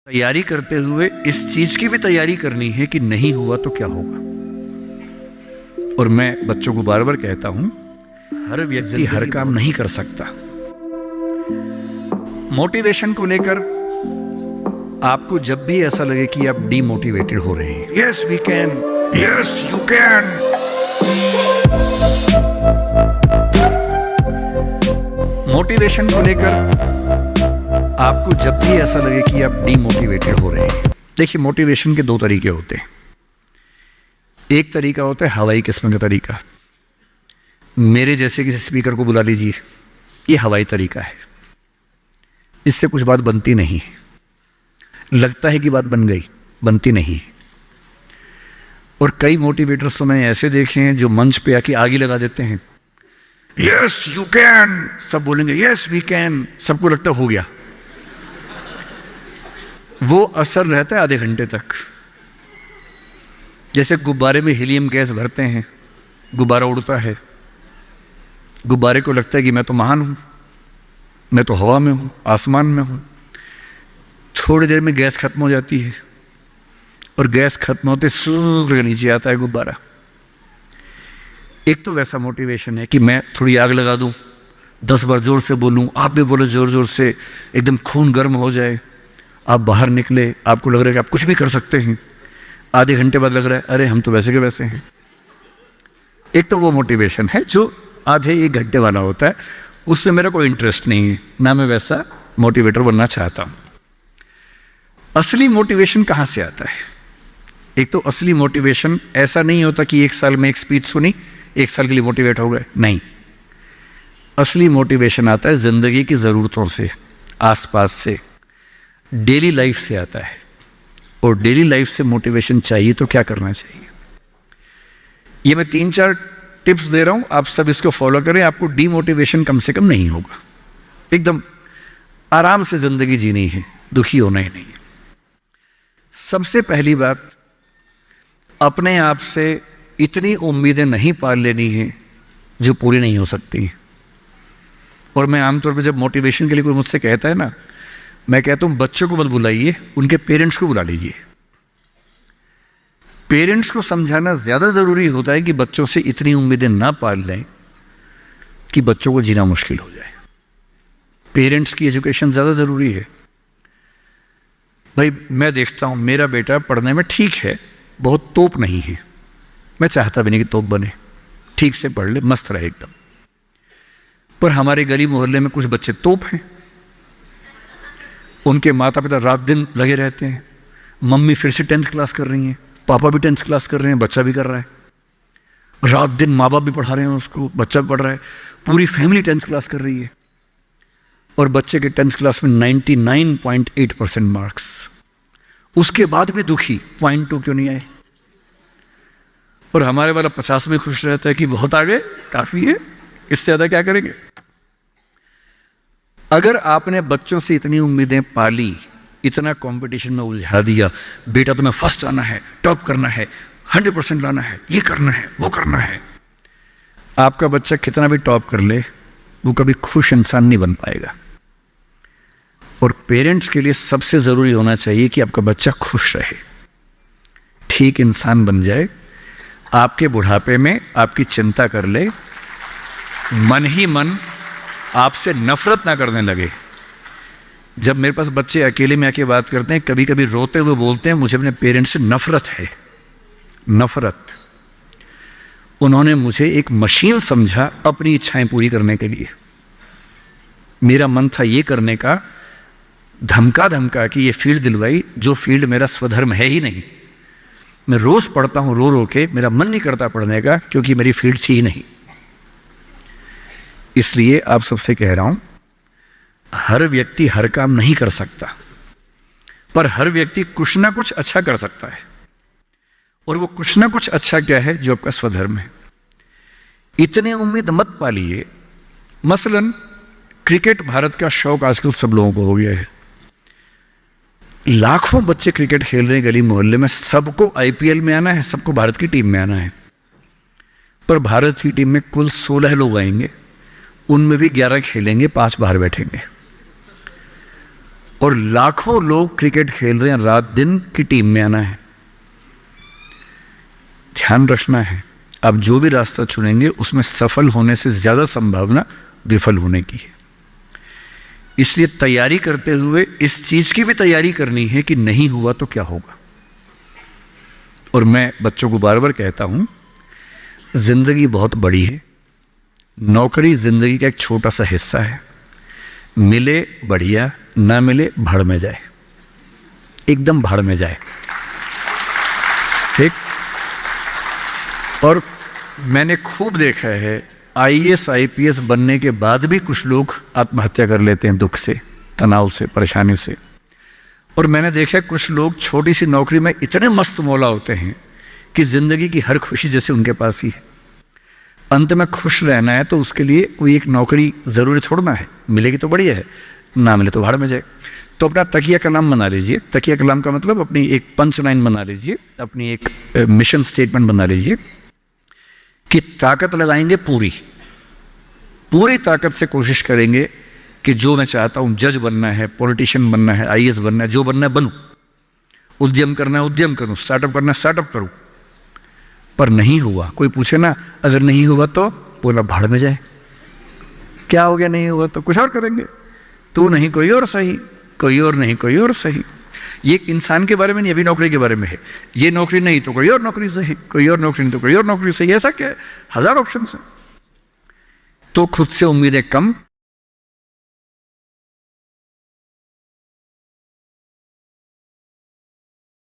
तैयारी करते हुए इस चीज की भी तैयारी करनी है कि नहीं हुआ तो क्या होगा। और मैं बच्चों को बार बार कहता हूं, हर व्यक्ति हर काम नहीं कर सकता। मोटिवेशन को लेकर आपको जब भी ऐसा लगे कि आप डीमोटिवेटेड हो रहे हैं, yes we can, yes you can, motivation को लेकर आपको जब भी ऐसा लगे कि आप डीमोटिवेटेड हो रहे हैं, देखिए मोटिवेशन के दो तरीके होते हैं। एक तरीका होता है हवाई किस्म का तरीका, मेरे जैसे किसी स्पीकर को बुला लीजिए, ये हवाई तरीका है, इससे कुछ बात बनती नहीं है, लगता है कि बात बन गई, बनती नहीं है। और कई मोटिवेटर्स तो मैंने ऐसे देखे हैं जो मंच पे आके आगे लगा देते हैं, यस यू कैन, सब बोलेंगे यस वी कैन, सबको लगता हो गया। वो असर रहता है आधे घंटे तक, जैसे गुब्बारे में हीलियम गैस भरते हैं, गुब्बारा उड़ता है, गुब्बारे को लगता है कि मैं तो महान हूं, मैं तो हवा में हूं, आसमान में हूं। थोड़ी देर में गैस खत्म हो जाती है और गैस खत्म होते सूख के नीचे आता है गुब्बारा। एक तो वैसा मोटिवेशन है कि मैं थोड़ी आग लगा दूं, 10 बार जोर से बोलूं, आप भी बोलो जोर जोर से, एकदम खून गर्म हो जाए, आप बाहर निकले, आपको लग रहा है कि आप कुछ भी कर सकते हैं, आधे घंटे बाद लग रहा है अरे हम तो वैसे के वैसे हैं। एक तो वो मोटिवेशन है जो आधे एक घंटे वाला होता है, उसमें मेरा कोई इंटरेस्ट नहीं है, ना मैं वैसा मोटिवेटर बनना चाहता हूं। असली मोटिवेशन कहां से आता है? एक तो असली मोटिवेशन ऐसा नहीं होता कि एक साल में एक स्पीच सुनी, एक साल के लिए मोटिवेट हो गए, नहीं। असली मोटिवेशन आता है जिंदगी की जरूरतों से, आसपास से, डेली लाइफ से आता है। और डेली लाइफ से मोटिवेशन चाहिए तो क्या करना चाहिए? ये मैं 3-4 टिप्स दे रहा हूं, आप सब इसको फॉलो करें, आपको डीमोटिवेशन कम से कम नहीं होगा। एकदम आराम से जिंदगी जीनी है, दुखी होना ही नहीं है। सबसे पहली बात, अपने आप से इतनी उम्मीदें नहीं पाल लेनी है जो पूरी नहीं हो सकती। और मैं आमतौर पर जब मोटिवेशन के लिए कोई मुझसे कहता है ना, मैं कहता हूं बच्चों को मत बुलाइए, उनके पेरेंट्स को बुला लीजिए। पेरेंट्स को समझाना ज्यादा जरूरी होता है कि बच्चों से इतनी उम्मीदें ना पाल लें कि बच्चों को जीना मुश्किल हो जाए। पेरेंट्स की एजुकेशन ज्यादा जरूरी है। भाई मैं देखता हूं मेरा बेटा पढ़ने में ठीक है, बहुत तोप नहीं है, मैं चाहता भी नहीं कि तोप बने, ठीक से पढ़ ले, मस्त रहे एकदम। पर हमारे गली मोहल्ले में कुछ बच्चे तोप हैं, उनके माता पिता रात दिन लगे रहते हैं, मम्मी फिर से 10th क्लास कर रही हैं, पापा भी 10th क्लास कर रहे हैं, बच्चा भी कर रहा है, रात दिन माँ बाप भी पढ़ा रहे हैं उसको, बच्चा भी पढ़ रहा है, पूरी फैमिली 10th क्लास कर रही है। और बच्चे के 10th क्लास में 99.8% मार्क्स, उसके बाद भी दुखी, 0.2 क्यों नहीं आए? और हमारे वाला 50 में खुश रहता है कि बहुत आ गए, काफी है, इससे ज्यादा क्या करेंगे? अगर आपने बच्चों से इतनी उम्मीदें पाली, इतना कंपटीशन में उलझा दिया, बेटा तुम्हें फर्स्ट आना है, टॉप करना है, 100% लाना है, ये करना है, वो करना है, आपका बच्चा कितना भी टॉप कर ले, वो कभी खुश इंसान नहीं बन पाएगा। और पेरेंट्स के लिए सबसे जरूरी होना चाहिए कि आपका बच्चा खुश रहे, ठीक इंसान बन जाए, आपके बुढ़ापे में आपकी चिंता कर ले, मन ही मन आपसे नफरत ना करने लगे। जब मेरे पास बच्चे अकेले में आके बात करते हैं, कभी कभी रोते हुए बोलते हैं मुझे अपने पेरेंट्स से नफरत है, नफरत। उन्होंने मुझे एक मशीन समझा अपनी इच्छाएं पूरी करने के लिए। मेरा मन था ये करने का, धमका धमका कि ये फील्ड दिलवाई जो फील्ड मेरा स्वधर्म है ही नहीं। मैं रोज पढ़ता हूं रो रो के, मेरा मन नहीं करता पढ़ने का क्योंकि मेरी फील्ड थी ही नहीं। इसलिए आप सबसे कह रहा हूं, हर व्यक्ति हर काम नहीं कर सकता, पर हर व्यक्ति कुछ ना कुछ अच्छा कर सकता है। और वो कुछ ना कुछ अच्छा क्या है? जो आपका स्वधर्म है। इतने उम्मीद मत पालिए। मसलन क्रिकेट भारत का शौक आजकल सब लोगों को हो गया है, लाखों बच्चे क्रिकेट खेल रहे हैं गली मोहल्ले में, सबको आईपीएल में आना है, सबको भारत की टीम में आना है। पर भारत की टीम में कुल 16 लोग आएंगे, उनमें भी 11 खेलेंगे, 5 बाहर बैठेंगे। और लाखों लोग क्रिकेट खेल रहे हैं, रात दिन की टीम में आना है। ध्यान रखना है, आप जो भी रास्ता चुनेंगे उसमें सफल होने से ज़्यादा संभावना विफल होने की है। इसलिए तैयारी करते हुए इस चीज़ की भी तैयारी करनी है कि नहीं हुआ तो क्या होगा। और मैं बच्चों को बार बार कहता हूँ, ज़िंदगी बहुत बड़ी है, नौकरी ज़िंदगी का एक छोटा सा हिस्सा है। मिले बढ़िया, ना मिले भाड़ में जाए, एकदम भाड़ में जाए, ठीक। और मैंने खूब देखा है, IAS IPS बनने के बाद भी कुछ लोग आत्महत्या कर लेते हैं, दुख से, तनाव से, परेशानी से। और मैंने देखा कुछ लोग छोटी सी नौकरी में इतने मस्त मौला होते हैं कि ज़िंदगी की हर खुशी जैसे उनके पास ही है। अंत में खुश रहना है तो उसके लिए कोई एक नौकरी ज़रूरी छोड़ना है, मिलेगी तो बढ़िया है, ना मिले तो भाड़ में जाए। तो अपना तकिया कलाम बना लीजिए। तकिया कलाम का मतलब अपनी एक पंच लाइन बना लीजिए, अपनी एक मिशन स्टेटमेंट बना लीजिए कि ताकत लगाएंगे, पूरी ताकत से कोशिश करेंगे कि जो मैं चाहता हूँ, जज बनना है, पॉलिटिशियन बनना है, IAS बनना है, जो बनना है बनूँ, उद्यम करना है उद्यम करूँ, स्टार्टअप करना है स्टार्टअप करूँ। पर नहीं हुआ, कोई पूछे ना, अगर नहीं हुआ तो बोला भाड़ में जाए। क्या हो गया, नहीं हुआ तो कुछ और करेंगे, तू नहीं कोई और सही, कोई और नहीं कोई और सही। ये एक इंसान के बारे में नहीं, अभी नौकरी के बारे में है। ये नौकरी नहीं तो कोई और नौकरी सही, कोई और नौकरी नहीं तो कोई और नौकरी सही। ऐसा क्या है, 1000 ऑप्शन है। तो खुद से उम्मीदें कम,